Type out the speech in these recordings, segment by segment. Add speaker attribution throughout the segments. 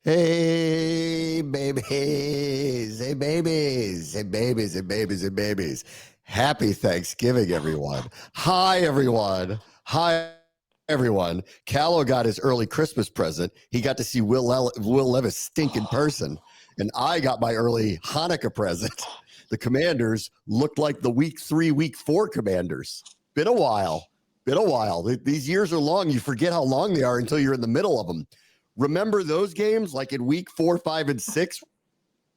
Speaker 1: Hey, babies. Hey, babies. Hey, babies. Hey, babies. Hey, babies. Happy Thanksgiving, everyone. Hi, everyone. Hi, everyone. Callow got his early Christmas present. He got to see Will Levis stink in person. And I got my early Hanukkah present. The Commanders looked like the week 3, week 4 Commanders. Been a while. These years are long. You forget how long they are until you're in the middle of them. Remember those games like in week 4, 5, and 6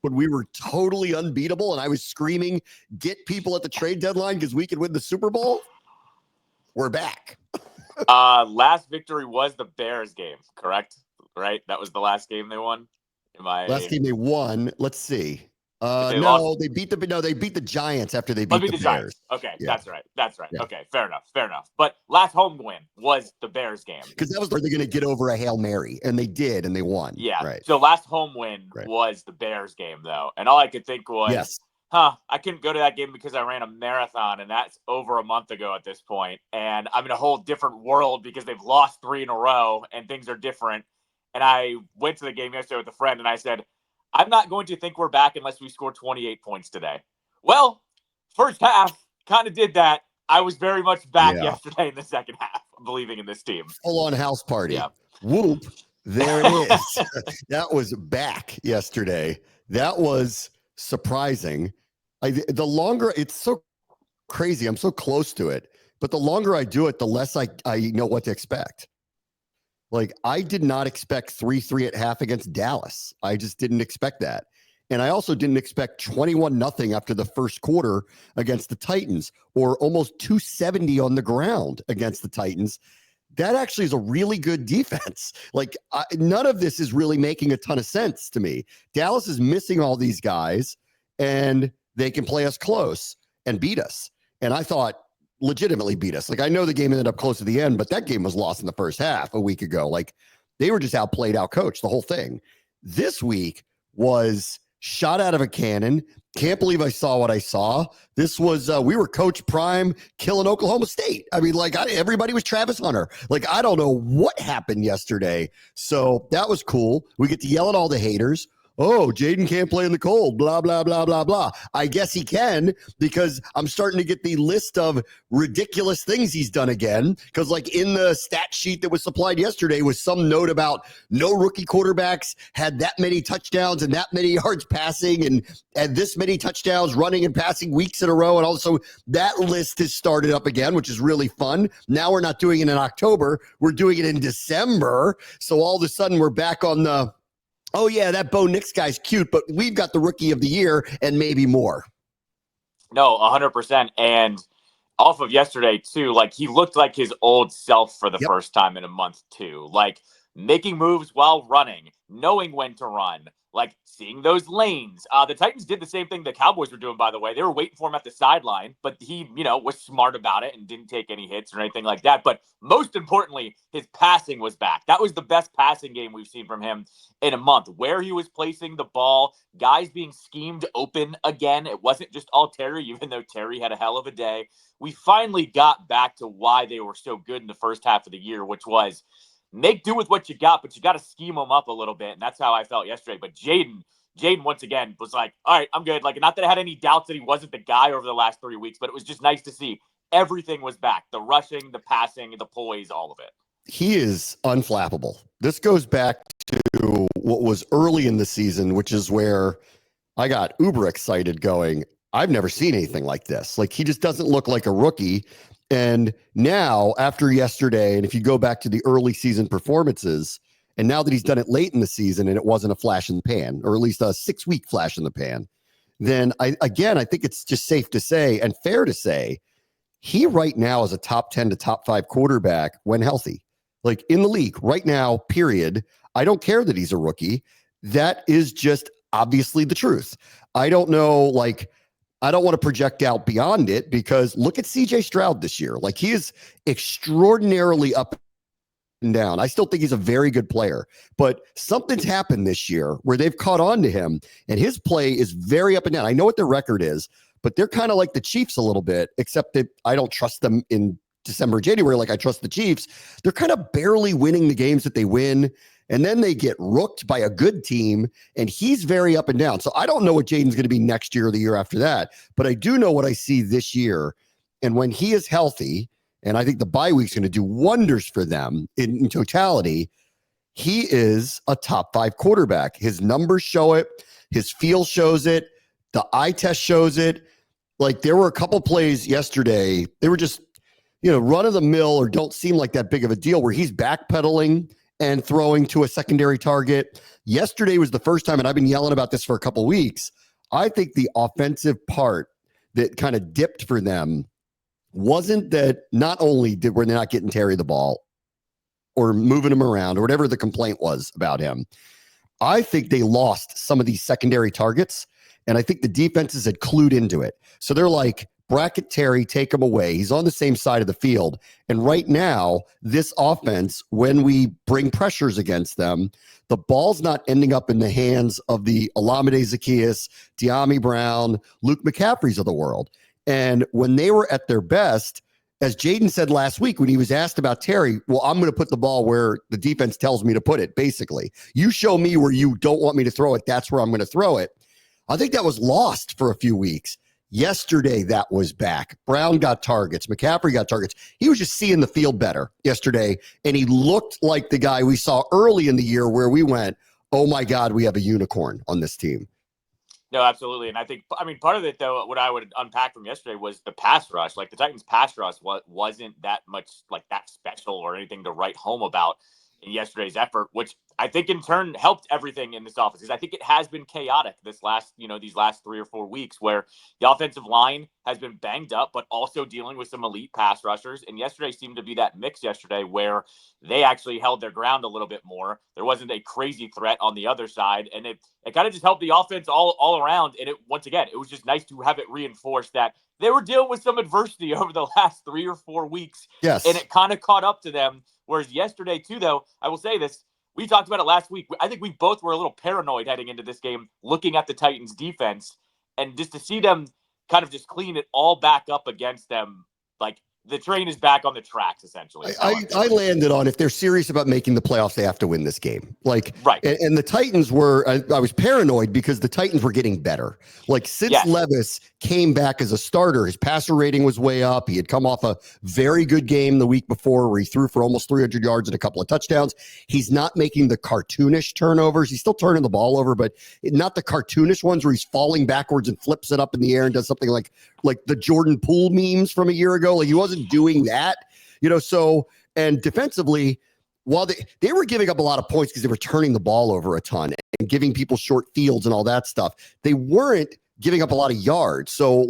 Speaker 1: when we were totally unbeatable and I was screaming, get people at the trade deadline because we could win the Super Bowl? We're back.
Speaker 2: Last victory was the Bears game, correct? Right? That was the last game they won?
Speaker 1: Last game they won. Let's see. They beat the Giants after they beat the Bears.
Speaker 2: Giants. Okay,
Speaker 1: yeah.
Speaker 2: That's right.
Speaker 1: Yeah.
Speaker 2: Okay, fair enough. But last home win was the Bears game.
Speaker 1: Because that was where they're going to get over a Hail Mary, and they did, and they won.
Speaker 2: Yeah,
Speaker 1: right.
Speaker 2: So last home win was the Bears game, though. And all I could think was, I couldn't go to that game because I ran a marathon, and that's over a month ago at this point. And I'm in a whole different world because they've lost 3 in a row, and things are different. And I went to the game yesterday with a friend, and I said, I'm not going to think we're back unless we score 28 points today. Well, first half kind of did that. I was very much back yesterday in the second half, believing in this team.
Speaker 1: Full-on house party. Yeah. Whoop. There it is. That was back yesterday. That was surprising. The longer, it's so crazy. I'm so close to it. But the longer I do it, the less I know what to expect. Like, I did not expect 3-3 at half against Dallas. I just didn't expect that. And I also didn't expect 21-0 after the first quarter against the Titans, or almost 270 on the ground against the Titans. That actually is a really good defense. Like, none of this is really making a ton of sense to me. Dallas is missing all these guys, and they can play us close and beat us. And I thought, legitimately beat us. Like, I know the game ended up close to the end, but that game was lost in the first half a week ago. Like, they were just outplayed, outcoached, the whole thing. This week was shot out of a cannon. Can't believe I saw what I saw. This was, we were Coach Prime killing Oklahoma State. I mean, like, everybody was Travis Hunter. Like, I don't know what happened yesterday. So that was cool. We get to yell at all the haters. Oh, Jaden can't play in the cold, blah, blah, blah, blah, blah. I guess he can, because I'm starting to get the list of ridiculous things he's done again. Because, like, in the stat sheet that was supplied yesterday was some note about no rookie quarterbacks had that many touchdowns and that many yards passing and this many touchdowns running and passing weeks in a row. And also that list has started up again, which is really fun. Now we're not doing it in October. We're doing it in December. So all of a sudden we're back on the, oh, yeah, that Bo Nix guy's cute, but we've got the rookie of the year and maybe more.
Speaker 2: No, 100%. And off of yesterday, too, like, he looked like his old self for the first time in a month, too. Like, making moves while running, knowing when to run, like, seeing those lanes. The Titans did the same thing the Cowboys were doing, by the way. They were waiting for him at the sideline, but he, was smart about it and didn't take any hits or anything like that. But most importantly, his passing was back. That was the best passing game we've seen from him in a month, where he was placing the ball, guys being schemed open again. It wasn't just all Terry, even though Terry had a hell of a day. We finally got back to why they were so good in the first half of the year, which was make do with what you got, but you got to scheme them up a little bit. And that's how I felt yesterday. But Jaden once again was like, all right, I'm good. Like, not that I had any doubts that he wasn't the guy over the last 3 weeks, but it was just nice to see everything was back. The rushing, the passing, the poise, all of it.
Speaker 1: He is unflappable. This goes back to what was early in the season, which is where I got uber excited going, I've never seen anything like this. Like, he just doesn't look like a rookie. And now, after yesterday, and if you go back to the early season performances, and now that he's done it late in the season and it wasn't a flash in the pan, or at least a 6-week flash in the pan, then I think it's just safe to say and fair to say he right now is a top 10 to top 5 quarterback when healthy. Like, in the league right now, period. I don't care that he's a rookie. That is just obviously the truth. I don't know, like, I don't want to project out beyond it, because look at CJ Stroud this year. Like, he is extraordinarily up and down. I still think he's a very good player, but something's happened this year where they've caught on to him, and his play is very up and down. I know what their record is, but they're kind of like the Chiefs a little bit, except that I don't trust them in December, January like I trust the Chiefs. They're kind of barely winning the games that they win. and then they get rooked by a good team, and he's very up and down. So I don't know what Jaden's going to be next year or the year after that, but I do know what I see this year. And when he is healthy, and I think the bye week's going to do wonders for them in totality, he is a top 5 quarterback. His numbers show it. His feel shows it. The eye test shows it. Like, there were a couple plays yesterday. They were just, run of the mill or don't seem like that big of a deal, where he's backpedaling and throwing to a secondary target. Yesterday was the first time, and I've been yelling about this for a couple weeks. I think the offensive part that kind of dipped for them wasn't that not only were they not getting Terry the ball or moving him around or whatever the complaint was about him. I think they lost some of these secondary targets, and I think the defenses had clued into it. So they're like, bracket Terry, take him away. He's on the same side of the field. And right now, this offense, when we bring pressures against them, the ball's not ending up in the hands of the Olamide Zaccheaus, De'Ami Brown, Luke McCaffreys of the world. And when they were at their best, as Jaden said last week when he was asked about Terry, well, I'm going to put the ball where the defense tells me to put it, basically. You show me where you don't want me to throw it, that's where I'm going to throw it. I think that was lost for a few weeks. Yesterday, that was back. Brown got targets. McCaffrey got targets. He was just seeing the field better yesterday, and he looked like the guy we saw early in the year where we went, oh, my God, we have a unicorn on this team.
Speaker 2: No, absolutely. And I think, part of it, though, what I would unpack from yesterday was the pass rush. Like, the Titans' pass rush wasn't that much, like, that special or anything to write home about in yesterday's effort, which I think in turn helped everything in this offense. Because I think it has been chaotic these last 3 or 4 weeks, where the offensive line has been banged up, but also dealing with some elite pass rushers. And yesterday seemed to be that mix yesterday where they actually held their ground a little bit more. There wasn't a crazy threat on the other side. And it kind of just helped the offense all around. And once again, it was just nice to have it reinforced that they were dealing with some adversity over the last 3 or 4 weeks.
Speaker 1: Yes.
Speaker 2: And it kind of caught up to them. Whereas yesterday, too, though, I will say this, we talked about it last week. I think we both were a little paranoid heading into this game, looking at the Titans' defense, and just to see them kind of just clean it all back up against them, like, the train is back on the tracks, essentially.
Speaker 1: I landed on, if they're serious about making the playoffs, they have to win this game. Like,
Speaker 2: right.
Speaker 1: And the Titans were, I was paranoid because the Titans were getting better. Like, since Levis came back as a starter, his passer rating was way up. He had come off a very good game the week before where he threw for almost 300 yards and a couple of touchdowns. He's not making the cartoonish turnovers. He's still turning the ball over, but not the cartoonish ones where he's falling backwards and flips it up in the air and does something like the Jordan Poole memes from a year ago. Like, he wasn't doing that, so, and defensively, while they were giving up a lot of points because they were turning the ball over a ton and giving people short fields and all that stuff, they weren't giving up a lot of yards. So,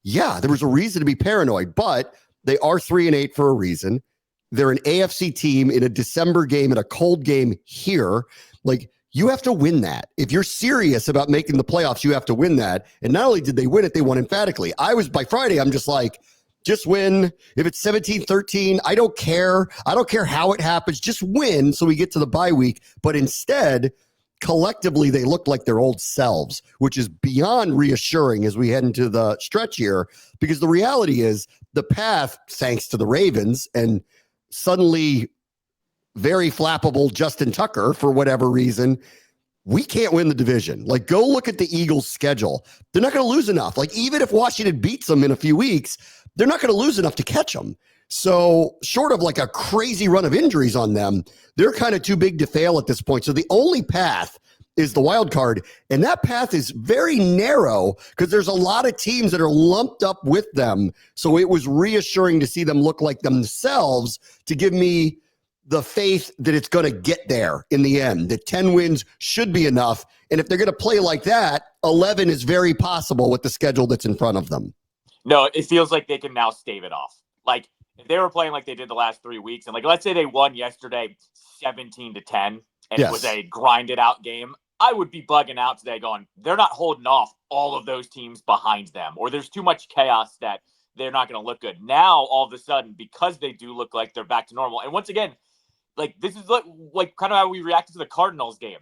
Speaker 1: there was a reason to be paranoid, but they are 3-8 for a reason. They're an AFC team in a December game, in a cold game here. Like, you have to win that. If you're serious about making the playoffs, you have to win that. And not only did they win it, they won emphatically. By Friday, I'm just like, just win. If it's 17-13, I don't care. I don't care how it happens. Just win so we get to the bye week. But instead, collectively, they look like their old selves, which is beyond reassuring as we head into the stretch here, because the reality is the path, thanks to the Ravens and suddenly very flappable Justin Tucker, for whatever reason, we can't win the division. Like, go look at the Eagles' schedule. They're not going to lose enough. Like, even if Washington beats them in a few weeks, they're not going to lose enough to catch them. So short of like a crazy run of injuries on them, they're kind of too big to fail at this point. So the only path is the wild card. And that path is very narrow because there's a lot of teams that are lumped up with them. So it was reassuring to see them look like themselves, to give me the faith that it's going to get there in the end, that 10 wins should be enough. And if they're going to play like that, 11 is very possible with the schedule that's in front of them.
Speaker 2: No, it feels like they can now stave it off. Like, if they were playing like they did the last 3 weeks, and like, let's say they won yesterday 17-10, and it was a grinded out game, I would be bugging out today going, they're not holding off all of those teams behind them, or there's too much chaos that they're not going to look good. Now, all of a sudden, because they do look like they're back to normal. And once again, like, this is like kind of how we reacted to the Cardinals game.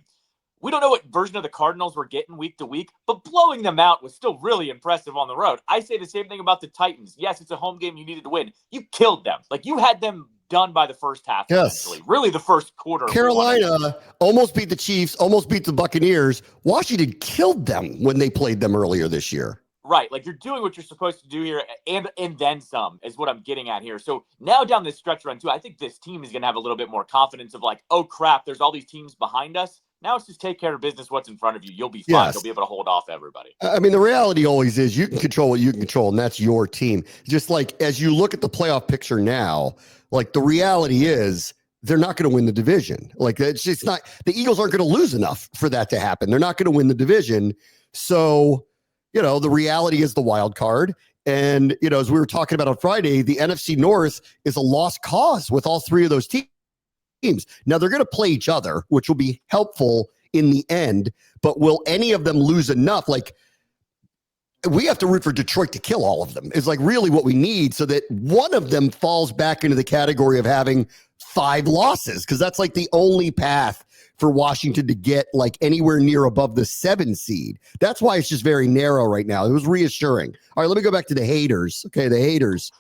Speaker 2: We don't know what version of the Cardinals we're getting week to week, but blowing them out was still really impressive on the road. I say the same thing about the Titans. Yes, it's a home game you needed to win. You killed them. Like, you had them done by the first half.
Speaker 1: Yes.
Speaker 2: Essentially. Really the first quarter.
Speaker 1: Carolina almost beat the Chiefs, almost beat the Buccaneers. Washington killed them when they played them earlier this year.
Speaker 2: Right. Like, you're doing what you're supposed to do here, and then some is what I'm getting at here. So now down this stretch run, too, I think this team is going to have a little bit more confidence of like, oh, crap, there's all these teams behind us. Now it's just take care of business, what's in front of you. You'll be fine.
Speaker 1: Yes.
Speaker 2: You'll be able to hold off everybody.
Speaker 1: I mean, the reality always is you can control what you can control, and that's your team. Just like as you look at the playoff picture now, like the reality is they're not going to win the division. Like it's just not, the Eagles aren't going to lose enough for that to happen. They're not going to win the division. So, you know, the reality is the wild card. And, you know, as we were talking about on Friday, the NFC North is a lost cause with all three of those teams. Now they're going to play each other, which will be helpful in the end, but will any of them lose enough? Like, we have to root for Detroit to kill all of them is like really what we need, so that one of them falls back into the category of having 5 losses, because that's like the only path for Washington to get like anywhere near above the 7 seed. That's why it's just very narrow right now. It was reassuring. All right, let me go back to the haters. Okay, the haters.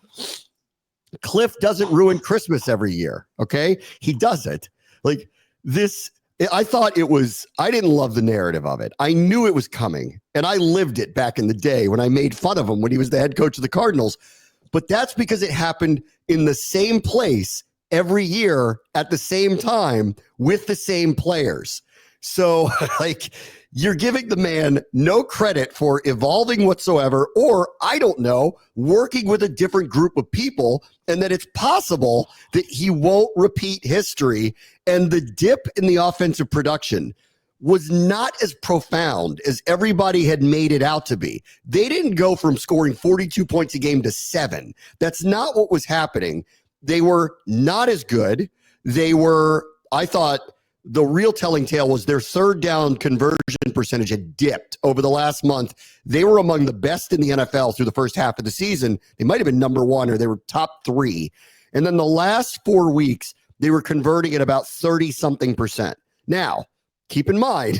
Speaker 1: Cliff doesn't ruin Christmas every year. Okay, he doesn't. Like this, I thought it was, I didn't love the narrative of it. I knew it was coming, and I lived it back in the day when I made fun of him when he was the head coach of the Cardinals. But that's because it happened in the same place every year at the same time with the same players. So like, you're giving the man no credit for evolving whatsoever, or I don't know, working with a different group of people, and that it's possible that he won't repeat history. And the dip in the offensive production was not as profound as everybody had made it out to be. They didn't go from scoring 42 points a game to 7. That's not what was happening. They were not as good. They were, I thought, the real telling tale was their third down conversion percentage had dipped over the last month. They were among the best in the NFL through the first half of the season. They might have been number 1, or they were top 3. And then the last 4 weeks, they were converting at about 30-something%. Now, keep in mind,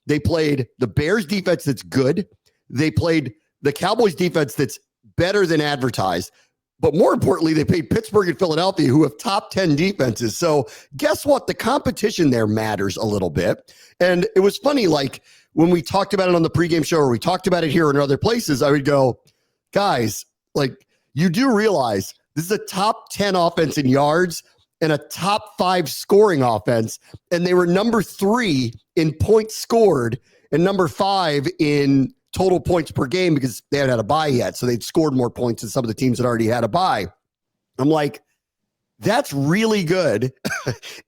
Speaker 1: they played the Bears defense that's good. They played the Cowboys defense that's better than advertised. But more importantly, they played Pittsburgh and Philadelphia, who have top 10 defenses. So guess what? The competition there matters a little bit. And it was funny, like when we talked about it on the pregame show, or we talked about it here and other places, I would go, guys, like, you do realize this is a top 10 offense in yards and a top 5 scoring offense. And they were number 3 in points scored and number 5 in total points per game, because they hadn't had a bye yet. So they'd scored more points than some of the teams that already had a bye. I'm like, that's really good.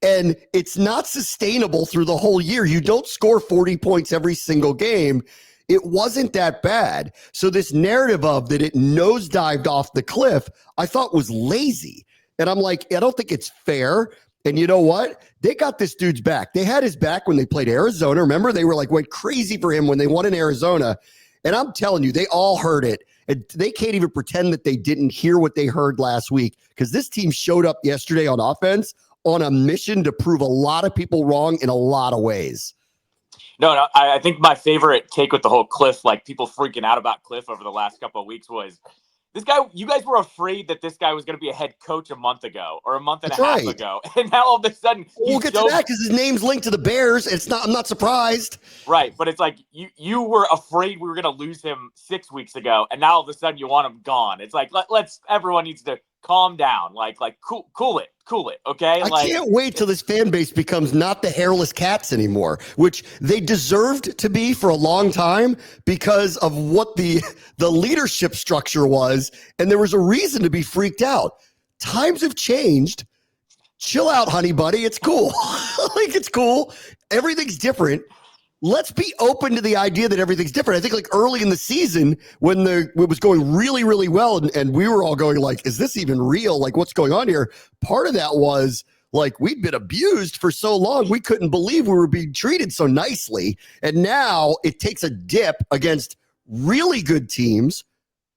Speaker 1: And it's not sustainable through the whole year. You don't score 40 points every single game. It wasn't that bad. So this narrative of that it nosedived off the cliff, I thought was lazy. And I'm like, I don't think it's fair. And you know what? They got this dude's back. They had his back when they played Arizona. Remember, they were like, went crazy for him when they won in Arizona. And I'm telling you, they all heard it. And they can't even pretend that they didn't hear what they heard last week, because this team showed up yesterday on offense on a mission to prove a lot of people wrong in a lot of ways.
Speaker 2: No, I think my favorite take with the whole Cliff, like people freaking out about Cliff over the last couple of weeks, was this guy. You guys were afraid that this guy was going to be a head coach a month ago or a month and a half ago, and now all of a sudden
Speaker 1: we'll get to that because his name's linked to the Bears. It's not. I'm not surprised.
Speaker 2: Right, but it's like you were afraid we were going to lose him 6 weeks ago, and now all of a sudden you want him gone. It's like let's everyone needs to calm down, like cool it, okay?
Speaker 1: I can't wait till this fan base becomes not the hairless cats anymore, which they deserved to be for a long time because of what the leadership structure was, and there was a reason to be freaked out. Times have changed. Chill out, honey buddy. It's cool. Like, it's cool. Everything's different. Let's be open to the idea that everything's different. I think like early in the season when it was going really, really well, and we were all going like, is this even real? Like, what's going on here? Part of that was like, we'd been abused for so long. We couldn't believe we were being treated so nicely. And now it takes a dip against really good teams.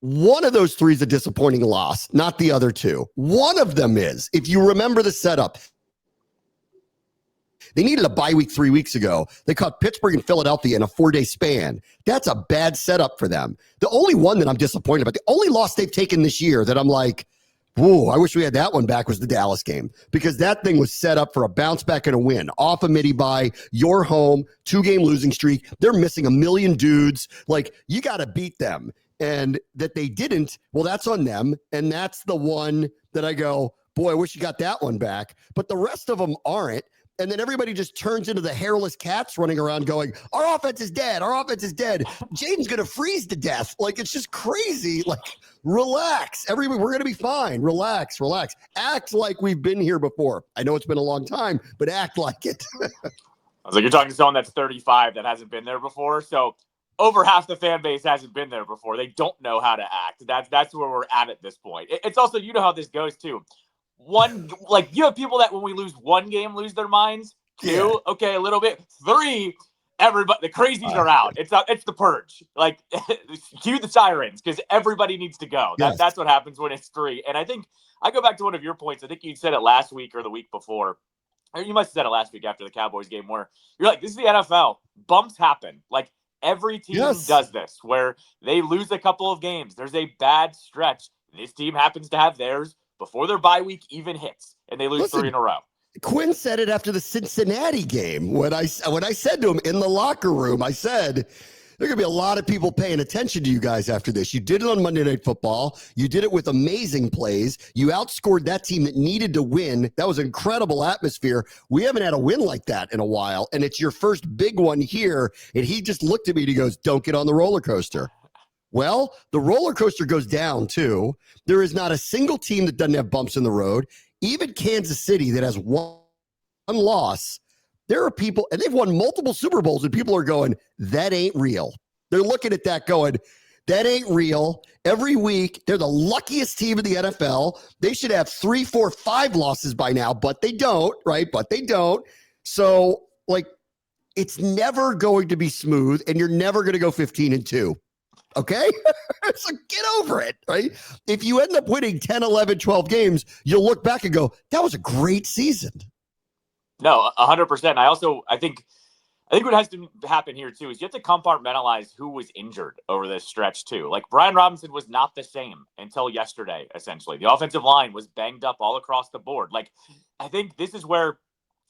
Speaker 1: One of those 3 is a disappointing loss, not the other 2. One of them is, if you remember the setup, they needed a bye week 3 weeks ago. They caught Pittsburgh and Philadelphia in a 4-day span. That's a bad setup for them. The only one that I'm disappointed about, the only loss they've taken this year that I'm like, Ooh, I wish we had that one back, was the Dallas game, because that thing was set up for a bounce back and a win off a midi bye, your home, 2-game losing streak. They're missing a million dudes. Like, you got to beat them. And that they didn't, well, that's on them. And that's the one that I go, boy, I wish you got that one back. But the rest of them aren't. And then everybody just turns into the hairless cats running around going, our offense is dead. Our offense is dead. Jaden's going to freeze to death. Like, it's just crazy. Like, relax. Everybody, we're going to be fine. Relax. Act like we've been here before. I know it's been a long time, but act like it.
Speaker 2: I was like, you're talking to someone that's 35 that hasn't been there before. So over half the fan base hasn't been there before. They don't know how to act. That's where we're at this point. It's also, you know how this goes too. One, like, you have people that when we lose one game lose their minds. Two, okay, a little bit. Three, everybody, the crazies are out. It's the purge. Like, cue the sirens, because everybody needs to go. That's what happens when it's three. And I think I go back to one of your points. I think you said it last week or the week before. Or you must have said it last week after the Cowboys game, where you're like, this is the NFL. Bumps happen. Like, every team does this, where they lose a couple of games. There's a bad stretch. This team happens to have theirs before their bye week even hits, and they lose 3 in a row.
Speaker 1: Quinn said it after the Cincinnati game. When I said to him in the locker room, I said, there are going to be a lot of people paying attention to you guys after this. You did it on Monday Night Football. You did it with amazing plays. You outscored that team that needed to win. That was an incredible atmosphere. We haven't had a win like that in a while, and it's your first big one here. And he just looked at me and he goes, don't get on the roller coaster. Well, the roller coaster goes down, too. There is not a single team that doesn't have bumps in the road. Even Kansas City, that has one loss, there are people, and they've won multiple Super Bowls, and people are going, that ain't real. They're looking at that going, that ain't real. Every week, they're the luckiest team in the NFL. They should have 3, 4, 5 losses by now, but they don't, right? But they don't. So, like, it's never going to be smooth, and you're never going to go 15-2. Okay? So get over it, right? If you end up winning 10, 11, 12 games, you'll look back and go, that was a great season.
Speaker 2: No, 100%. I think what has to happen here too is you have to compartmentalize who was injured over this stretch too. Like, Brian Robinson was not the same until yesterday, essentially. The offensive line was banged up all across the board. Like, I think this is where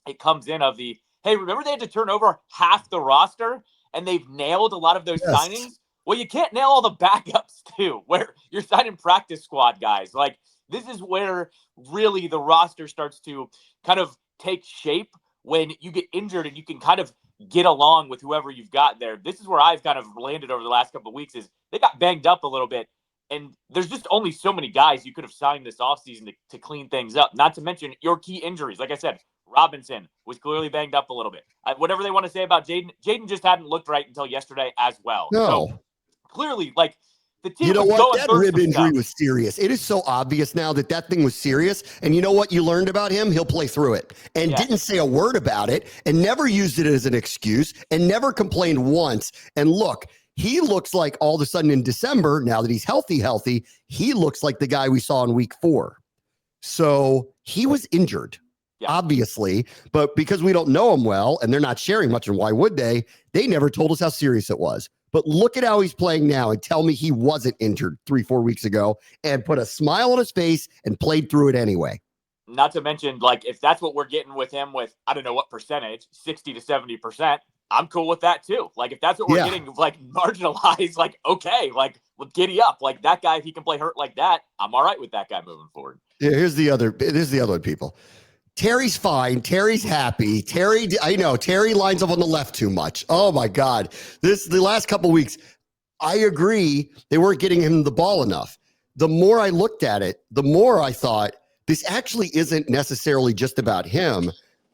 Speaker 2: it comes in of the, hey, remember they had to turn over half the roster and they've nailed a lot of those signings? Well, you can't nail all the backups too, where you're signing practice squad guys. Like, this is where really the roster starts to kind of take shape when you get injured and you can kind of get along with whoever you've got there. This is where I've kind of landed over the last couple of weeks is they got banged up a little bit. And there's just only so many guys you could have signed this offseason to clean things up, not to mention your key injuries. Like I said, Robinson was clearly banged up a little bit. Whatever they want to say about Jaden just hadn't looked right until yesterday as well.
Speaker 1: No.
Speaker 2: So, clearly, like, the team,
Speaker 1: you know what? That rib injury
Speaker 2: stuff.
Speaker 1: was serious. It is so obvious now that thing was serious. And you know what you learned about him? He'll play through it. And didn't say a word about it and never used it as an excuse and never complained once. And look, he looks like all of a sudden in December, now that he's healthy, he looks like the guy we saw in week 4. So he was injured. Obviously, but because we don't know him well and they're not sharing much, and why would they? They never told us how serious it was. But look at how he's playing now and tell me he wasn't injured 3-4 weeks ago and put a smile on his face and played through it anyway.
Speaker 2: Not to mention, like, if that's what we're getting with him with, I don't know what percentage, 60 to 70%, I'm cool with that too. Like, if that's what we're getting, like, marginalized, like, okay, like, giddy up. Like, that guy, if he can play hurt like that, I'm all right with that guy moving forward.
Speaker 1: Yeah, here's the other one, people. Terry's fine. Terry's happy. I know Terry lines up on the left too much. Oh my God. The last couple of weeks, I agree they weren't getting him the ball enough. The more I looked at it, the more I thought this actually isn't necessarily just about him.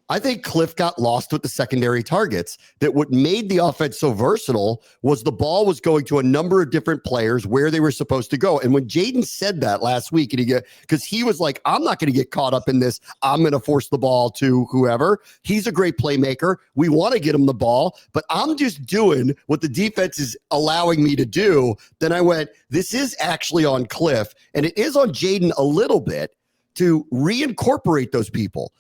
Speaker 1: I think Cliff got lost with the secondary targets. That what made the offense so versatile was the ball was going to a number of different players where they were supposed to go. And when Jaden said that last week, because he was like, I'm not going to get caught up in this. I'm going to force the ball to whoever. He's a great playmaker. We want to get him the ball, but I'm just doing what the defense is allowing me to do. Then I went, this is actually on Cliff, and it is on Jaden a little bit to reincorporate those people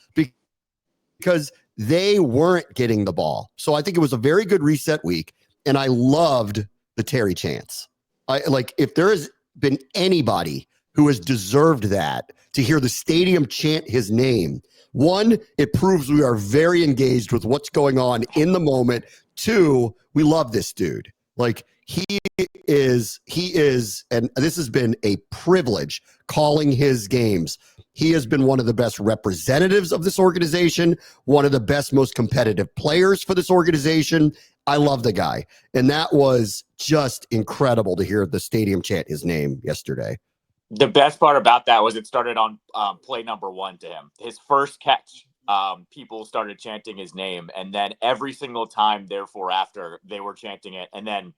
Speaker 1: because they weren't getting the ball. So I think it was a very good reset week, and I loved the Terry chance. If there has been anybody who has deserved that, to hear the stadium chant his name. One, it proves we are very engaged with what's going on in the moment. Two, we love this dude. Like, he is, and this has been a privilege calling his games. He has been one of the best representatives of this organization, one of the best, most competitive players for this organization. I love the guy. And that was just incredible to hear the stadium chant his name yesterday.
Speaker 2: The best part about that was it started on play number 1 to him. His first catch, people started chanting his name. And then every single time, therefore, after, they were chanting it. And then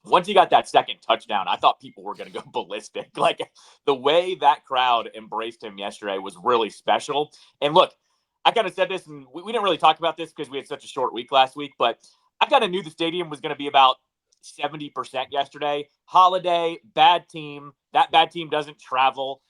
Speaker 2: once he got that second touchdown, I thought people were going to go ballistic. Like, the way that crowd embraced him yesterday was really special. And look, I kind of said this, and we didn't really talk about this because we had such a short week last week, but I kind of knew the stadium was going to be about 70% yesterday. Holiday, bad team. That bad team doesn't travel.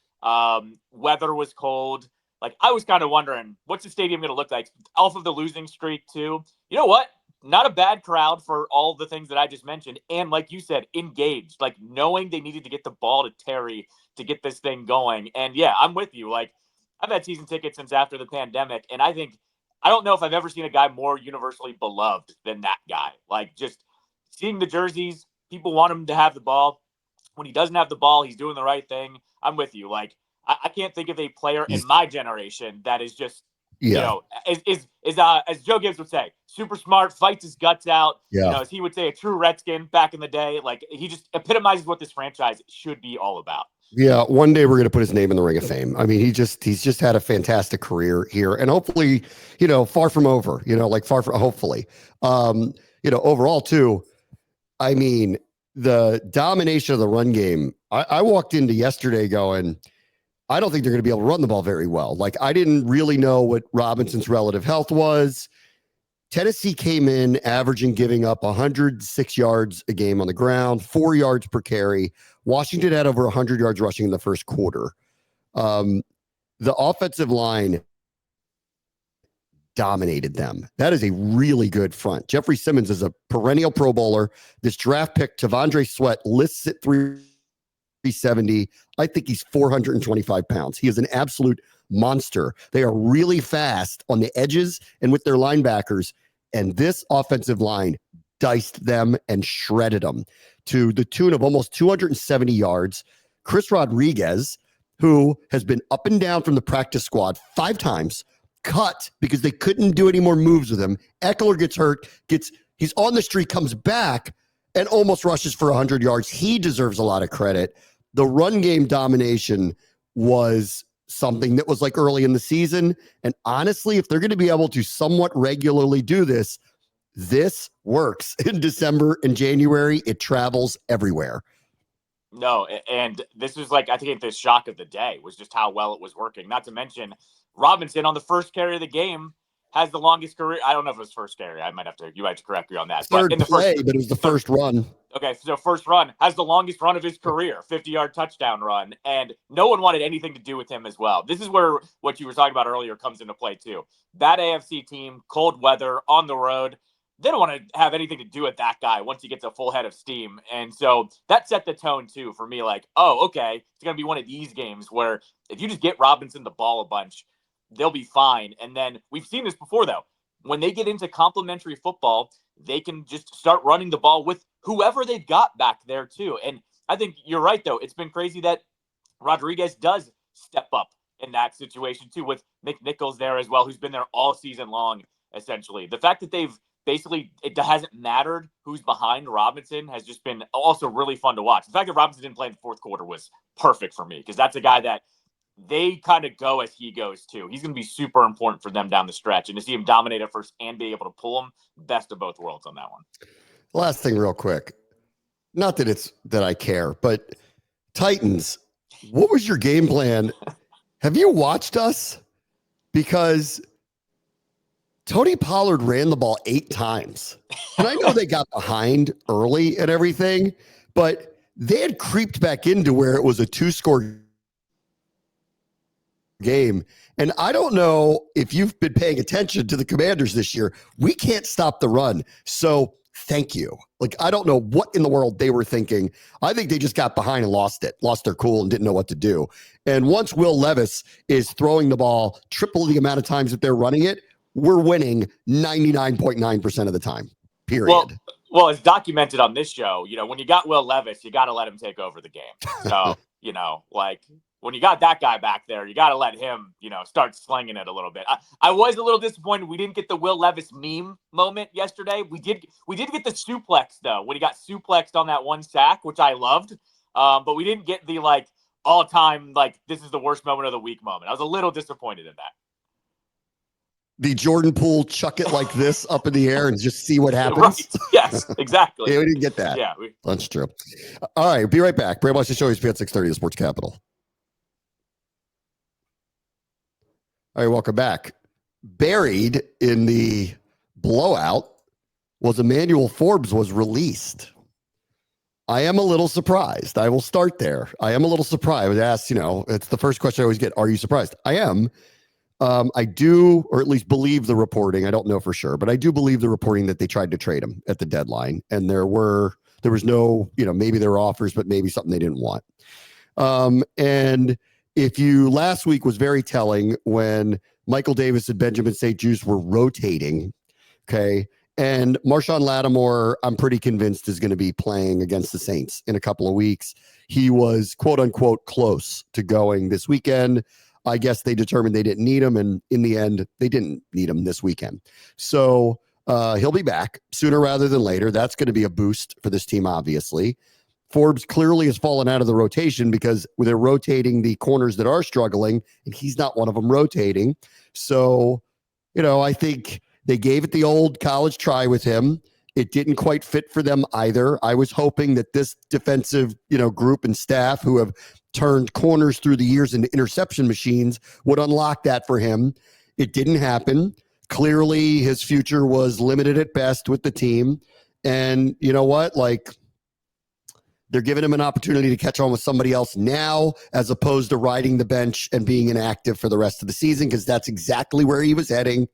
Speaker 2: Weather was cold. Like, I was kind of wondering, what's the stadium going to look like off of the losing streak too? You know what? Not a bad crowd for all the things that I just mentioned. And like you said, engaged, like knowing they needed to get the ball to Terry to get this thing going. And yeah, I'm with you. Like, I've had season tickets since after the pandemic. And I don't know if I've ever seen a guy more universally beloved than that guy. Like, just seeing the jerseys, people want him to have the ball. When he doesn't have the ball, he's doing the right thing. I'm with you. Like, I can't think of a player in my generation that is just, you know, is as Joe Gibbs would say, super smart, fights his guts out.
Speaker 1: Yeah.
Speaker 2: You know, as he would say, a true Redskin back in the day. Like, he just epitomizes what this franchise should be all about.
Speaker 1: Yeah, one day we're going to put his name in the Ring of Fame. I mean, he's just had a fantastic career here, and hopefully, far from over. Hopefully, overall too. I mean, the domination of the run game. I walked into yesterday going, I don't think they're going to be able to run the ball very well. Like, I didn't really know what Robinson's relative health was. Tennessee came in averaging, giving up 106 yards a game on the ground, 4 yards per carry. Washington had over 100 yards rushing in the first quarter. The offensive line dominated them. That is a really good front. Jeffrey Simmons is a perennial Pro Bowler. This draft pick, Tavondre Sweat, lists at 370. I think he's 425 pounds. He is an absolute monster. They are really fast on the edges and with their linebackers. And this offensive line diced them and shredded them to the tune of almost 270 yards. Chris Rodriguez, who has been up and down from the practice squad 5 times, cut because they couldn't do any more moves with him. Eckler gets hurt, he's on the street, comes back, and almost rushes for 100 yards. He deserves a lot of credit. The run game domination was something that was like early in the season. And honestly, if they're going to be able to somewhat regularly do this, this works in December and January. It travels everywhere.
Speaker 2: No, and this was like, I think the shock of the day was just how well it was working. Not to mention, Robinson on the first carry of the game has the longest career. I don't know if it was first carry. You might have to correct me on that.
Speaker 1: But it was the first run.
Speaker 2: Okay, so first run has the longest run of his career, 50-yard touchdown run, and no one wanted anything to do with him as well. This is where what you were talking about earlier comes into play too. That AFC team, cold weather, on the road, they don't want to have anything to do with that guy once he gets a full head of steam. And so that set the tone too for me, like, oh, okay, it's going to be one of these games where if you just get Robinson the ball a bunch, they'll be fine. And then we've seen this before, though. When they get into complementary football, they can just start running the ball with whoever they've got back there too. And I think you're right, though. It's been crazy that Rodriguez does step up in that situation too, with McNichols there as well, who's been there all season long, essentially. The fact that it hasn't mattered who's behind Robinson has just been also really fun to watch. The fact that Robinson didn't play in the fourth quarter was perfect for me, because that's a guy that they kind of go as he goes too. He's going to be super important for them down the stretch, and to see him dominate at first and be able to pull him, best of both worlds on that one.
Speaker 1: Last thing real quick. Not that it's that I care, but Titans, what was your game plan? Have you watched us? Because Tony Pollard ran the ball 8 times. And I know they got behind early and everything, but they had creeped back into where it was a 2-score game. And I don't know if you've been paying attention to the Commanders this year. We can't stop the run. So thank you. Like, I don't know what in the world they were thinking. I think they just got behind and lost their cool and didn't know what to do. And once Will Levis is throwing the ball triple the amount of times that they're running it, we're winning 99.9% of the time, period.
Speaker 2: Well, it's documented on this show. When you got Will Levis, you got to let him take over the game. So, like when you got that guy back there, you got to let him, start slinging it a little bit. I was a little disappointed we didn't get the Will Levis meme moment yesterday. We did get the suplex though, when he got suplexed on that one sack, which I loved. But we didn't get the like all time, like this is the worst moment of the week moment. I was a little disappointed in that.
Speaker 1: The Jordan Poole chuck it like this up in the air and just see what happens.
Speaker 2: Right. Yes, exactly.
Speaker 1: Yeah, we didn't get that.
Speaker 2: Yeah.
Speaker 1: That's true. All right, be right back. Bram watch the show. ESPN 630, the Sports Capital. All right, welcome back. Buried in the blowout was Emmanuel Forbes was released. I am a little surprised. I will start there. I am a little surprised. I was asked, it's the first question I always get. Are you surprised? I am. I do, or at least believe the reporting. I don't know for sure, but I do believe the reporting that they tried to trade him at the deadline. And there was no, maybe there were offers, but maybe something they didn't want. And last week was very telling when Michael Davis and Benjamin St. Juste were rotating. Okay. And Marshawn Lattimore, I'm pretty convinced is going to be playing against the Saints in a couple of weeks. He was quote unquote close to going this weekend. I guess they determined they didn't need him, and in the end, they didn't need him this weekend. So he'll be back sooner rather than later. That's going to be a boost for this team, obviously. Forbes clearly has fallen out of the rotation because they're rotating the corners that are struggling, and he's not one of them rotating. So, I think they gave it the old college try with him. It didn't quite fit for them either. I was hoping that this defensive, group and staff who have turned corners through the years into interception machines would unlock that for him. It didn't happen. Clearly, his future was limited at best with the team. And you know what? Like, they're giving him an opportunity to catch on with somebody else now, as opposed to riding the bench and being inactive for the rest of the season, because that's exactly where he was heading.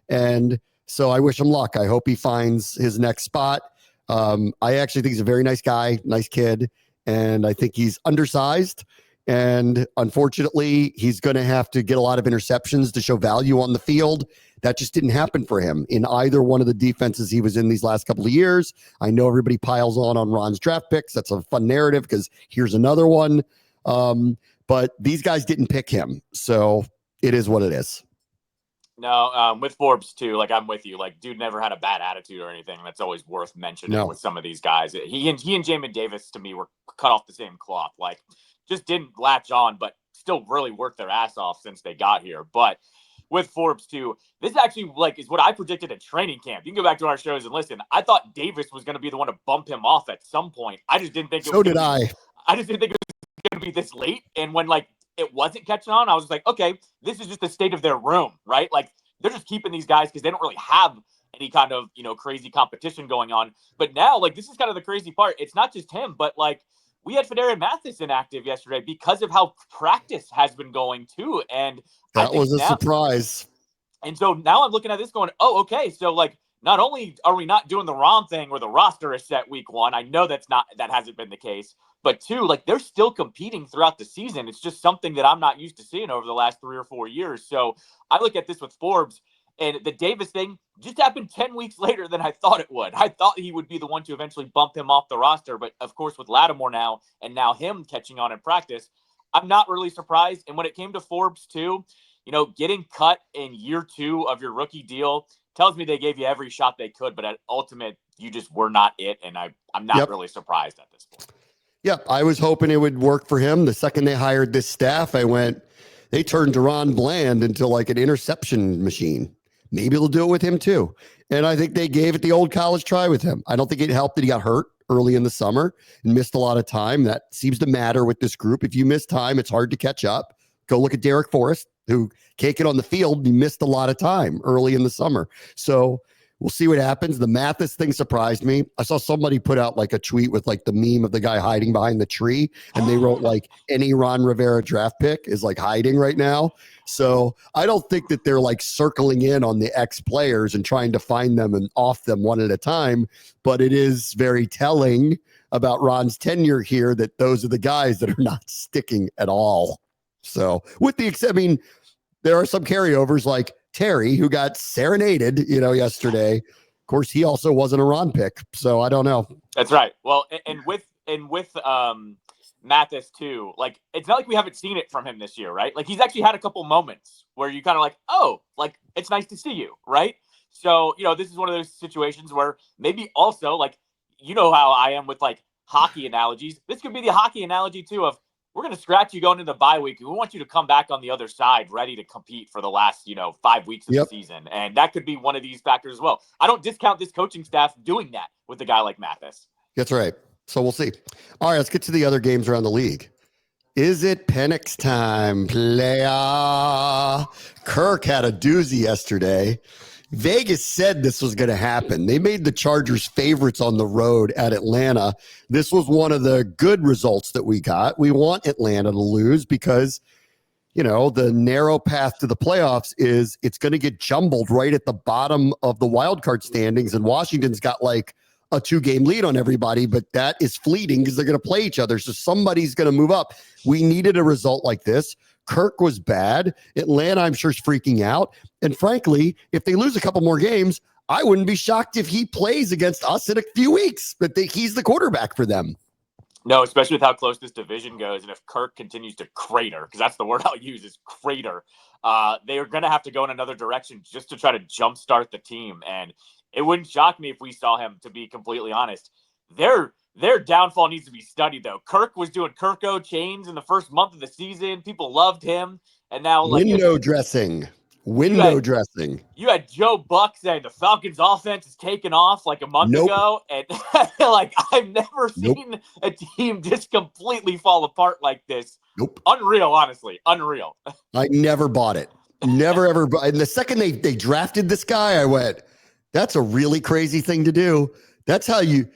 Speaker 1: And so I wish him luck. I hope he finds his next spot. I actually think he's a very nice guy, nice kid. And I think he's undersized. And unfortunately, he's going to have to get a lot of interceptions to show value on the field. That just didn't happen for him in either one of the defenses he was in these last couple of years. I know everybody piles on Ron's draft picks. That's a fun narrative because here's another one. But these guys didn't pick him. So it is what it is.
Speaker 2: No, with Forbes too, like I'm with you. Like, dude never had a bad attitude or anything. That's always worth mentioning with some of these guys. He and Jamin Davis to me were cut off the same cloth. Like, just didn't latch on, but still really worked their ass off since they got here. But with Forbes too, this actually is what I predicted at training camp. You can go back to our shows and listen. I thought Davis was going to be the one to bump him off at some point. I just didn't think. I just didn't think it was going to be this late. And when it wasn't catching on, I was just like, okay, this is just the state of their room, right? Like, they're just keeping these guys because they don't really have any kind of, crazy competition going on. But now, this is kind of the crazy part. It's not just him, but we had Fedarian Mathis inactive yesterday because of how practice has been going too. And
Speaker 1: that was a surprise.
Speaker 2: And so now I'm looking at this going, oh, okay. So not only are we not doing the wrong thing where the roster is set week one, I know that hasn't been the case, but two, they're still competing throughout the season. It's just something that I'm not used to seeing over the last 3 or 4 years. So I look at this with Forbes, and the Davis thing just happened 10 weeks later than I thought it would. I thought he would be the one to eventually bump him off the roster. But of course, with Lattimore now, and now him catching on in practice, I'm not really surprised. And when it came to Forbes too, getting cut in year 2 of your rookie deal tells me they gave you every shot they could, but at ultimate, you just were not it. And I'm not really surprised at this point.
Speaker 1: Yeah, I was hoping it would work for him. The second they hired this staff, they turned Deron Bland into an interception machine. Maybe they'll do it with him too. And I think they gave it the old college try with him. I don't think it helped that he got hurt early in the summer and missed a lot of time. That seems to matter with this group. If you miss time, it's hard to catch up. Go look at Derek Forrest, who can't get on the field. He missed a lot of time early in the summer. So We'll see what happens. The Mathis thing surprised me. I saw somebody put out like a tweet with like the meme of the guy hiding behind the tree, and they wrote like any Ron Rivera draft pick is like hiding right now. So I don't think that they're like circling in on the ex players and trying to find them and off them one at a time. But it is very telling about Ron's tenure here that those are the guys that are not sticking at all. So with the I mean, there are some carryovers like Terry, who got serenaded, yesterday. Of course, he also wasn't a Ron pick, so I don't know.
Speaker 2: That's right. Well, and with Mathis too, like it's not like we haven't seen it from him this year, right? Like he's actually had a couple moments where you kind of like, oh, like it's nice to see you, right? So this is one of those situations where maybe also like how I am with like hockey analogies. This could be the hockey analogy too of we're going to scratch you going into the bye week. We want you to come back on the other side ready to compete for the last, 5 weeks of the season. And that could be one of these factors as well. I don't discount this coaching staff doing that with a guy like Mathis.
Speaker 1: That's right. So we'll see. All right, let's get to the other games around the league. Is it Penix time, playa? Kirk had a doozy yesterday. Vegas said this was going to happen. They made the Chargers favorites on the road at Atlanta. This was one of the good results that we got. We want Atlanta to lose because, the narrow path to the playoffs is it's going to get jumbled right at the bottom of the wild card standings. And Washington's got like a 2-game lead on everybody, but that is fleeting because they're going to play each other. So somebody's going to move up. We needed a result like this. Kirk was bad. Atlanta, I'm sure, is freaking out. And frankly, if they lose a couple more games, I wouldn't be shocked if he plays against us in a few weeks, but he's the quarterback for them.
Speaker 2: No, especially with how close this division goes. And if Kirk continues to crater, because that's the word I'll use is crater, they are going to have to go in another direction just to try to jumpstart the team. And it wouldn't shock me if we saw him, to be completely honest. Their downfall needs to be studied, though. Kirk was doing Kirko chains in the first month of the season. People loved him. And now,
Speaker 1: window dressing. You
Speaker 2: had Joe Buck saying the Falcons' offense is taking off like a month ago. And I've never seen a team just completely fall apart like this.
Speaker 1: Nope.
Speaker 2: Unreal, honestly. Unreal.
Speaker 1: I never bought it. Never, ever. And the second they drafted this guy, I went, that's a really crazy thing to do. That's how you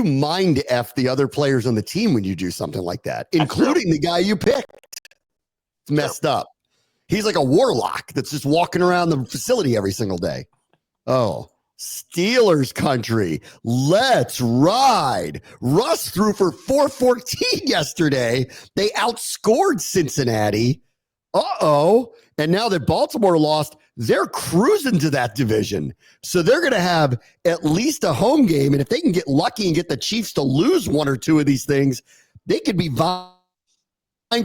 Speaker 1: mind F the other players on the team when you do something like that, including the guy you picked. It's messed up. He's like a warlock that's just walking around the facility every single day. Oh, Steelers country. Let's ride. Russ threw for 414 yesterday. They outscored Cincinnati. Uh-oh. And now that Baltimore lost, they're cruising to that division. So they're going to have at least a home game. And if they can get lucky and get the Chiefs to lose one or two of these things, they could be vying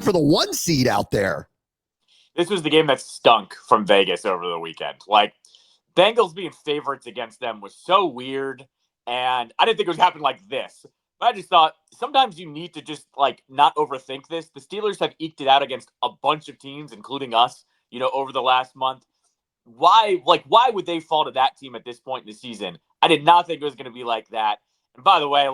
Speaker 1: for the 1 seed out there.
Speaker 2: This was the game that stunk from Vegas over the weekend. Like, Bengals being favorites against them was so weird. And I didn't think it was happening like this. But I just thought sometimes you need to just, not overthink this. The Steelers have eked it out against a bunch of teams, including us, over the last month. Why would they fall to that team at this point in the season? I did not think it was going to be like that. And by the way,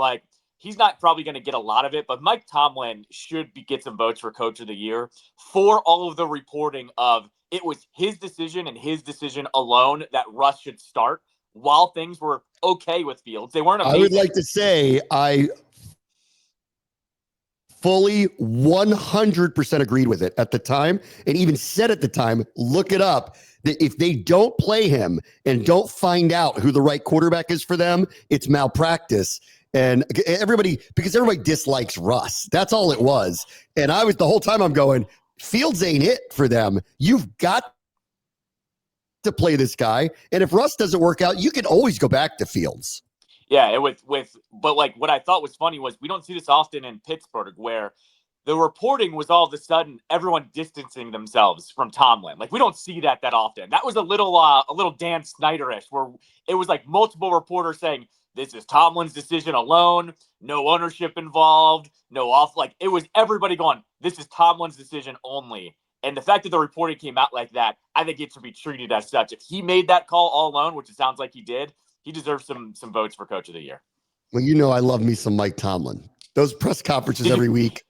Speaker 2: he's not probably going to get a lot of it, but Mike Tomlin should get some votes for Coach of the Year for all of the reporting of it was his decision and his decision alone that Russ should start while things were okay with Fields. They weren't amazing.
Speaker 1: I would like to say I fully 100% agreed with it at the time and even said at the time, look it up, that if they don't play him and don't find out who the right quarterback is for them, it's malpractice. And everybody dislikes Russ. That's all it was. And I was the whole time I'm going, Fields ain't it for them. You've got to play this guy. And if Russ doesn't work out, you can always go back to Fields.
Speaker 2: Yeah, but what I thought was funny was we don't see this often in Pittsburgh where the reporting was all of a sudden everyone distancing themselves from Tomlin. We don't see that often. That was a little Dan Snyder-ish where it was multiple reporters saying, this is Tomlin's decision alone, no ownership involved, no off. It was everybody going, this is Tomlin's decision only. And the fact that the reporting came out like that, I think it should be treated as such. If he made that call all alone, which it sounds like he did, he deserves some votes for Coach of the Year.
Speaker 1: Well, I love me some Mike Tomlin. Those press conferences every week,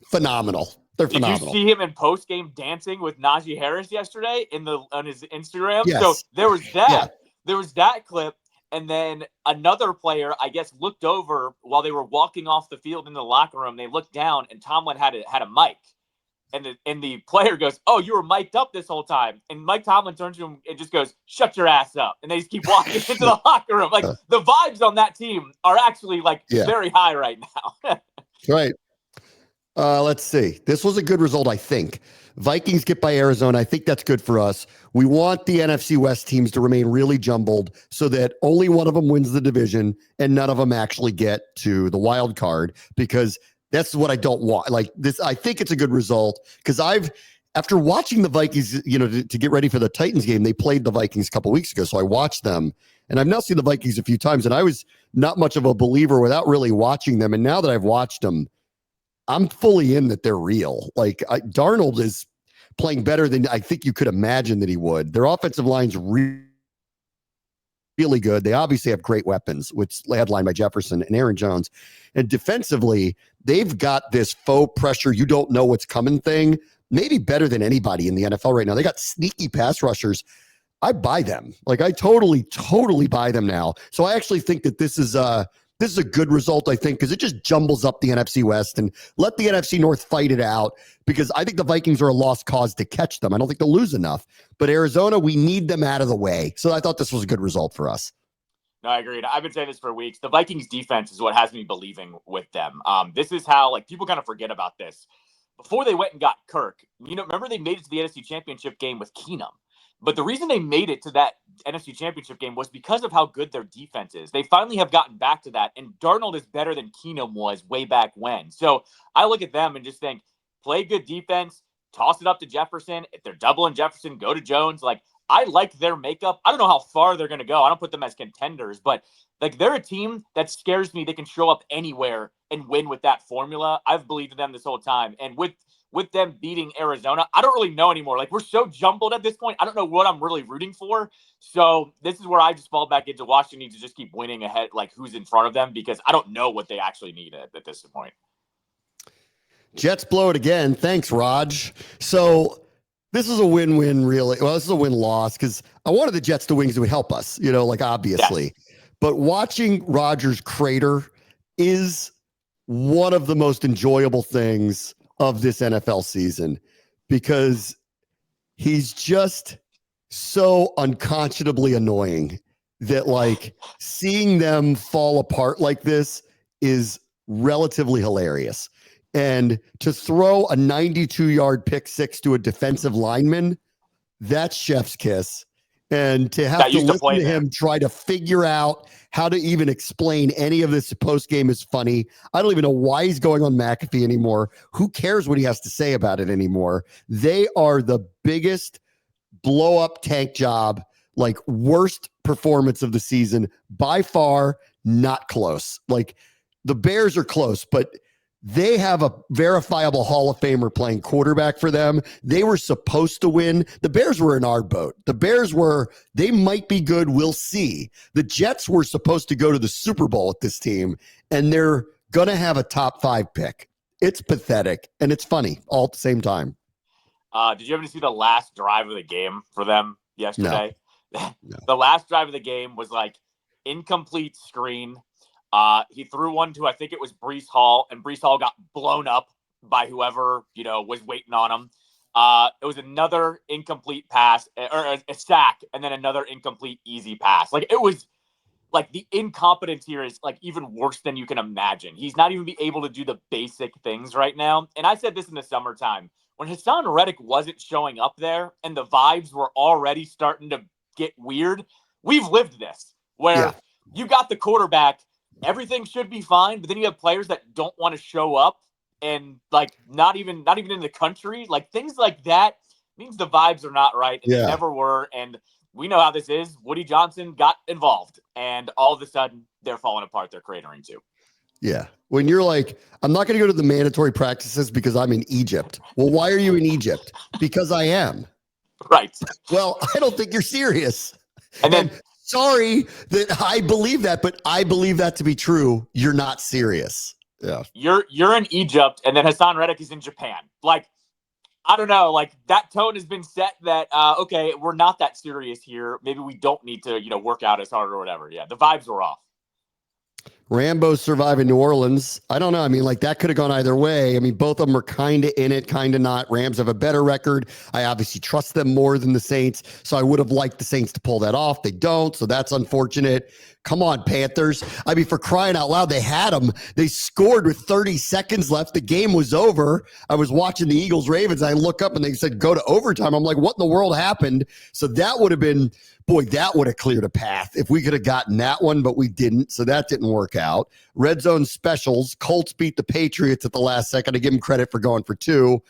Speaker 1: phenomenal. They're phenomenal.
Speaker 2: Did you see him in post-game dancing with Najee Harris yesterday on his Instagram?
Speaker 1: Yes.
Speaker 2: So there was that.
Speaker 1: Yeah.
Speaker 2: There was that clip. And then another player, I guess, looked over while they were walking off the field in the locker room. They looked down, and Tomlin had a mic. And the player goes, "Oh, you were mic'd up this whole time." And Mike Tomlin turns to him and just goes, "Shut your ass up." And they just keep walking into the locker room. Like, the vibes on that team are actually very high right now.
Speaker 1: Right. Let's see. This was a good result, I think. Vikings get by Arizona. I think that's good for us. We want the NFC West teams to remain really jumbled so that only one of them wins the division and none of them actually get to the wild card, because that's what I don't want. Like this, I think it's a good result because after watching the Vikings, to get ready for the Titans game, they played the Vikings a couple weeks ago. So I watched them, and I've now seen the Vikings a few times, and I was not much of a believer without really watching them. And now that I've watched them, I'm fully in that they're real. Like Darnold is playing better than I think you could imagine that he would. Their offensive line's really good. They obviously have great weapons, which headlined by Jefferson and Aaron Jones. And defensively, they've got this faux pressure, you don't know what's coming thing, maybe better than anybody in the NFL right now. They got sneaky pass rushers. I buy them. Like I totally buy them now. So I actually think that this is a good result, I think, because it just jumbles up the NFC West and let the NFC North fight it out, because I think the Vikings are a lost cause to catch them. I don't think they'll lose enough. But Arizona, we need them out of the way. So I thought this was a good result for us.
Speaker 2: No, I agreed. I've been saying this for weeks. The Vikings defense is what has me believing with them. This is how, people kind of forget about this. Before they went and got Kirk, remember they made it to the NFC Championship game with Keenum. But the reason they made it to that NFC Championship game was because of how good their defense is. They finally have gotten back to that, and Darnold is better than Keenum was way back when. So I look at them and just think, play good defense, toss it up to Jefferson. If they're doubling Jefferson, go to Jones. I like their makeup. I don't know how far they're going to go. I don't put them as contenders, but they're a team that scares me. They can show up anywhere and win with that formula. I've believed in them this whole time. And with them beating Arizona, I don't really know anymore. We're so jumbled at this point. I don't know what I'm really rooting for. So this is where I just fall back into Washington needs to just keep winning ahead, who's in front of them, because I don't know what they actually need at this point.
Speaker 1: Jets blow it again. Thanks, Raj. So this is a win-win, really. Well, this is a win-loss because I wanted the Jets to win because it would help us, obviously. Yes. But watching Rodgers crater is one of the most enjoyable things of this NFL season, because he's just so unconscionably annoying that seeing them fall apart like this is relatively hilarious. And to throw a 92-yard pick six to a defensive lineman, that's chef's kiss. And to have to listen to him try to figure out how to even explain any of this post-game is funny. I don't even know why he's going on McAfee anymore. Who cares what he has to say about it anymore? They are the biggest blow-up tank job, worst performance of the season. By far, not close. The Bears are close, but they have a verifiable Hall of Famer playing quarterback for them. They were supposed to win. The Bears were in our boat. The Bears they might be good. We'll see. The Jets were supposed to go to the Super Bowl with this team, and they're going to have a top 5 pick. It's pathetic, and it's funny all at the same time.
Speaker 2: Did you ever see the last drive of the game for them yesterday?
Speaker 1: No.
Speaker 2: The last drive of the game was incomplete screen. He threw one to, I think it was Breece Hall, and Breece Hall got blown up by whoever, was waiting on him. It was another incomplete pass, or a sack, and then another incomplete easy pass. It was the incompetence here is even worse than you can imagine. He's not even be able to do the basic things right now. And I said this in the summertime, when Hassan Reddick wasn't showing up there and the vibes were already starting to get weird. We've lived this where you got the quarterback, everything should be fine, but then you have players that don't want to show up and not even in the country. Things like that means the vibes are not right, and they never were. And we know how this is. Woody Johnson got involved, and all of a sudden they're falling apart. They're cratering too.
Speaker 1: Yeah. When you're I'm not going to go to the mandatory practices because I'm in Egypt. Well, why are you in Egypt? Because I am.
Speaker 2: Right.
Speaker 1: Well, I don't think you're serious.
Speaker 2: And then
Speaker 1: sorry that I believe that, but I believe that to be true. You're not serious. Yeah.
Speaker 2: You're in Egypt, and then Hassan Reddick is in Japan. I don't know. Like, that tone has been set that, okay, we're not that serious here. Maybe we don't need to, work out as hard or whatever. Yeah, the vibes were off.
Speaker 1: Rambo's surviving New Orleans. I don't know. I mean, like, that could have gone either way. I mean, both of them are kind of in it, kind of not. Rams have a better record. I obviously trust them more than the Saints, so I would have liked the Saints to pull that off. They don't, so that's unfortunate. Come on, Panthers. I mean, for crying out loud, they had them. They scored with 30 seconds left. The game was over. I was watching the Eagles-Ravens. I look up and they said, go to overtime. I'm like, what in the world happened? So that would have been, boy, that would have cleared a path if we could have gotten that one, but we didn't. So that didn't work out. Red zone specials. Colts beat the Patriots at the last second. I give them credit for going for two.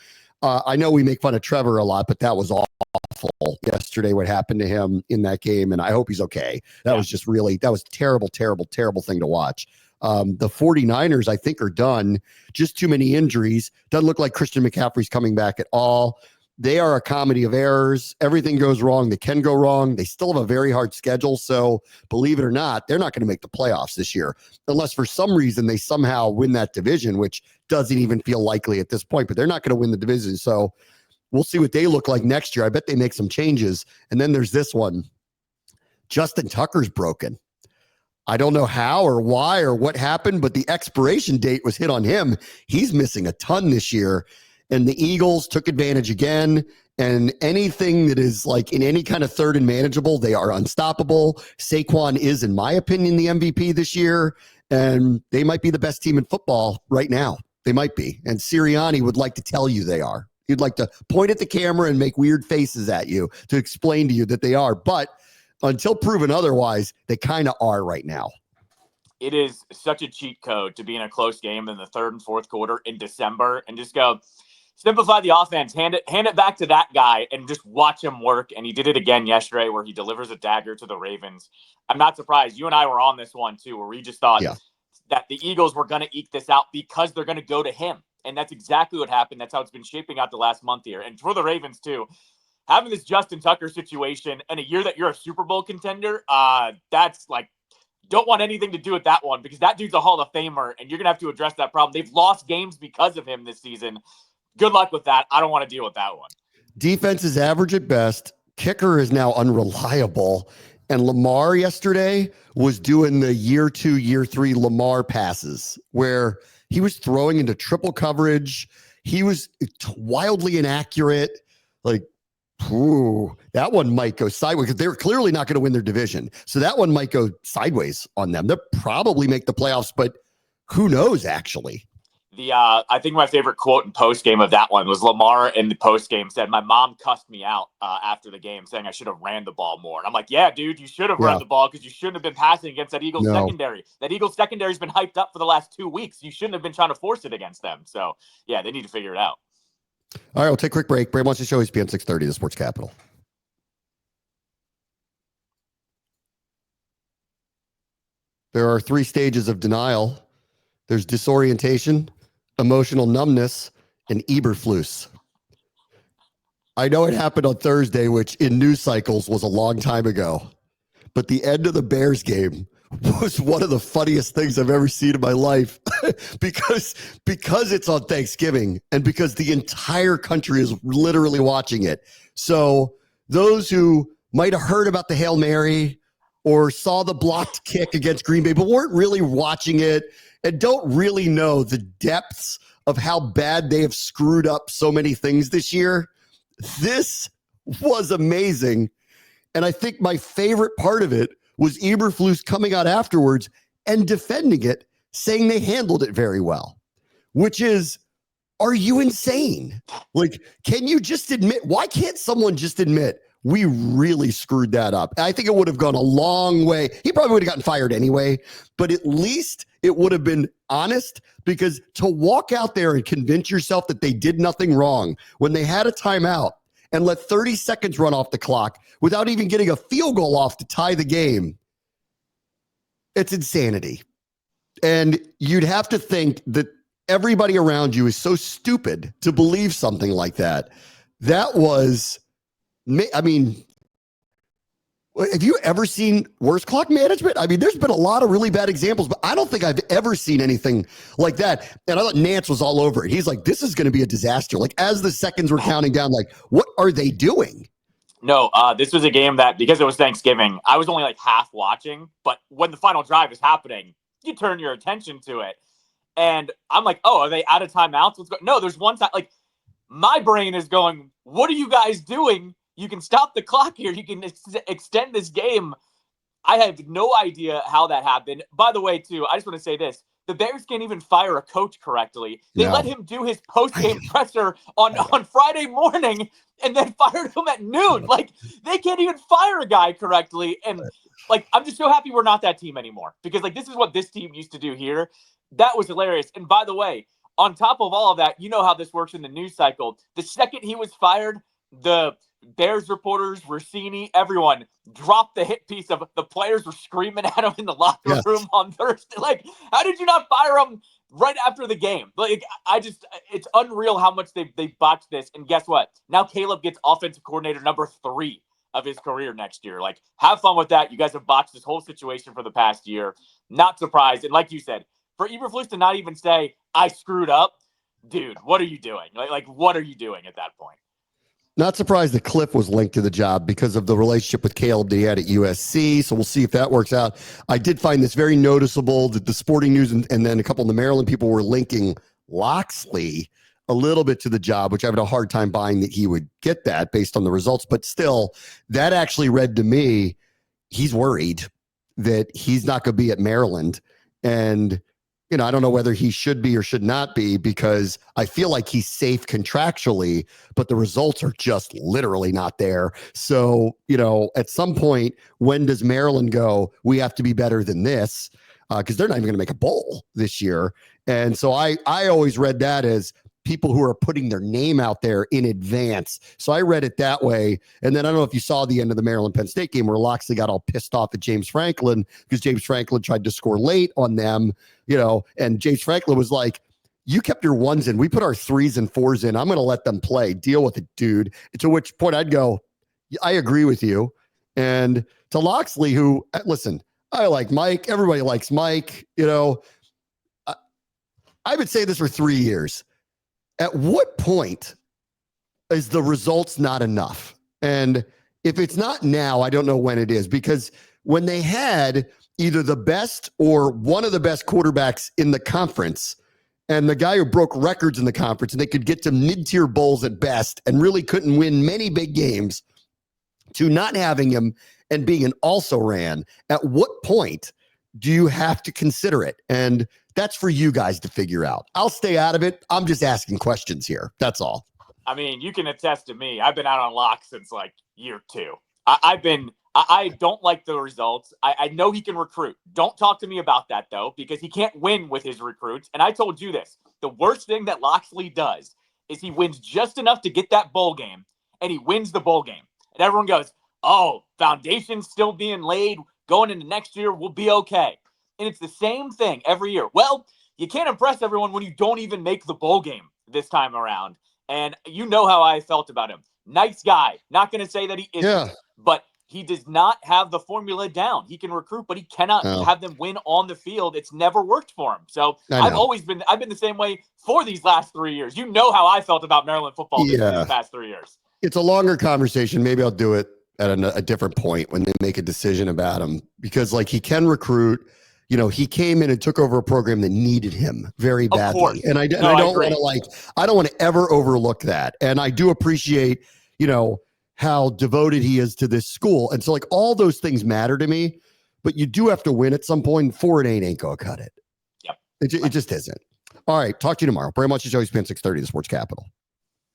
Speaker 1: I know we make fun of Trevor a lot, but that was awful yesterday, what happened to him in that game, and I hope he's okay. That was just really, that was terrible, terrible, terrible thing to watch. The 49ers, I think, are done. Just too many injuries. Doesn't look like Christian McCaffrey's coming back at all. They are a comedy of errors. Everything goes wrong. They can go wrong. They still have a very hard schedule. So believe it or not, they're not going to make the playoffs this year unless for some reason they somehow win that division, which doesn't even feel likely at this point, but they're not going to win the division. So we'll see what they look like next year. I bet they make some changes. And then there's this one. Justin Tucker's broken. I don't know how or why or what happened, but the expiration date was hit on him. He's missing a ton this year. And the Eagles took advantage again. And anything that is like in any kind of third and manageable, they are unstoppable. Saquon is, in my opinion, the MVP this year. And they might be the best team in football right now. They might be. And Sirianni would like to tell you they are. He'd like to point at the camera and make weird faces at you to explain to you that they are. But until proven otherwise, they kind of are right now.
Speaker 2: It is such a cheat code to be in a close game in the third and fourth quarter in December and just go, simplify the offense, hand it back to that guy and just watch him work. And he did it again yesterday where he delivers a dagger to the Ravens. I'm not surprised. You and I were on this one too, where we just thought that the Eagles were going to eke this out because they're going to go to him. And that's exactly what happened. That's how it's been shaping out the last month here. And for the Ravens too, having this Justin Tucker situation in a year that you're a Super Bowl contender, that's like, don't want anything to do with that one because that dude's a Hall of Famer and you're going to have to address that problem. They've lost games because of him this season. Good luck with that. I don't want to deal with that one. Defense
Speaker 1: is average at best. Kicker is now unreliable. And Lamar yesterday was doing the year 2, year 3 Lamar passes where he was throwing into triple coverage. He was wildly inaccurate. Like, that one might go sideways because they're clearly not going to win their division. So that one might go sideways on them. They'll probably make the playoffs, but who knows actually?
Speaker 2: I think my favorite quote in post game of that one was Lamar in the post game said, "My mom cussed me out after the game saying I should have ran the ball more." And I'm like, yeah, dude, you should have run the ball because you shouldn't have been passing against that Eagles secondary. That Eagles secondary has been hyped up for the last 2 weeks. You shouldn't have been trying to force it against them. So yeah, they need to figure it out.
Speaker 1: All right, we'll take a quick break. Bram wants to show his PM 630, the Sports Capital. There are 3 stages of denial. There's disorientation, emotional numbness, and Eberflus. I know it happened on Thursday, which in news cycles was a long time ago, but the end of the Bears game was one of the funniest things I've ever seen in my life because it's on Thanksgiving and because the entire country is literally watching it. So those who might have heard about the Hail Mary or saw the blocked kick against Green Bay, but weren't really watching it and don't really know the depths of how bad they have screwed up so many things this year. This was amazing. And I think my favorite part of it was Eberflus coming out afterwards and defending it, saying they handled it very well, which is, are you insane? Like, can you just admit, why can't someone just admit we really screwed that up? I think it would have gone a long way. He probably would have gotten fired anyway, but at least it would have been honest, because to walk out there and convince yourself that they did nothing wrong when they had a timeout and let 30 seconds run off the clock without even getting a field goal off to tie the game, it's insanity. And you'd have to think that everybody around you is so stupid to believe something like that. That was, I mean, Have you ever seen worse clock management? I mean, there's been a lot of really bad examples, but I don't think I've ever seen anything like that. And I thought Nance was all over it. He's like, this is going to be a disaster. Like, as the seconds were counting down, like, what are they doing?
Speaker 2: No, this was a game that, because it was Thanksgiving, I was only like half watching. But when the final drive is happening, you turn your attention to it. And I'm like, oh, are they out of timeouts? What's going? No, there's one time, like, my brain is going, what are you guys doing? You can stop the clock here. You can extend this game. I have no idea how that happened. By the way, too, I just want to say this. The Bears can't even fire a coach correctly. They let him do his post-game presser on Friday morning and then fired him at noon. Like, they can't even fire a guy correctly. And, like, I'm just so happy we're not that team anymore. Because, like, this is what this team used to do here. That was hilarious. And by the way, on top of all of that, you know how this works in the news cycle. The second he was fired, the Bears reporters, Rossini, everyone dropped the hit piece of the players were screaming at him in the locker room on Thursday. Like, how did you not fire him right after the game? Like, it's unreal how much they botched this. And guess what? Now Caleb gets offensive coordinator number 3 of his career next year. Like, have fun with that. You guys have botched this whole situation for the past year. Not surprised. And like you said, for Eberflus to not even say, I screwed up, dude, what are you doing? Like, what are you doing at that point?
Speaker 1: Not surprised that Cliff was linked to the job because of the relationship with Caleb that he had at USC. So we'll see if that works out. I did find this very noticeable that the Sporting News and then a couple of the Maryland people were linking Loxley a little bit to the job, which I have a hard time buying that he would get that based on the results. But still, that actually read to me, he's worried that he's not going to be at Maryland. And I don't know whether he should be or should not be, because I feel like he's safe contractually, but the results are just literally not there. So, at some point, when does Maryland go, we have to be better than this? Because they're not even going to make a bowl this year. And so I always read that as people who are putting their name out there in advance. So I read it that way. And then I don't know if you saw the end of the Maryland-Penn State game where Loxley got all pissed off at James Franklin because James Franklin tried to score late on them, and James Franklin was like, you kept your ones in. We put our 3s and 4s in. I'm going to let them play. Deal with it, dude. To which point I'd go, I agree with you. And to Loxley, who, listen, I like Mike. Everybody likes Mike. I would say this for 3 years. At what point is the results not enough? And if it's not now, I don't know when it is, because when they had either the best or one of the best quarterbacks in the conference and the guy who broke records in the conference, and they could get to mid-tier bowls at best and really couldn't win many big games, to not having him and being an also-ran, at what point do you have to consider it? And that's for you guys to figure out. I'll stay out of it. I'm just asking questions here. That's all.
Speaker 2: I mean, you can attest to me. I've been out on lock since like year 2. I don't like the results. I know he can recruit. Don't talk to me about that, though, because he can't win with his recruits. And I told you this. The worst thing that Loxley does is he wins just enough to get that bowl game, and he wins the bowl game. And everyone goes, oh, foundation's still being laid. Going into next year, we'll be okay. And it's the same thing every year. Well, you can't impress everyone when you don't even make the bowl game this time around. And you know how I felt about him. Nice guy. Not going to say that he isn't. But he does not have the formula down. He can recruit, but he cannot have them win on the field. It's never worked for him. So I've been the same way for these last 3 years. You know how I felt about Maryland football these past 3 years.
Speaker 1: It's a longer conversation. Maybe I'll do it at a different point when they make a decision about him, because he can recruit. He came in and took over a program that needed him very badly. And I don't want to ever overlook that. And I do appreciate, how devoted he is to this school. And so all those things matter to me, but you do have to win at some point. 4 and 8 ain't going to cut it.
Speaker 2: Yep.
Speaker 1: It just isn't. All right. Talk to you tomorrow. Very much. It's always been 6:30, the Sports Capital.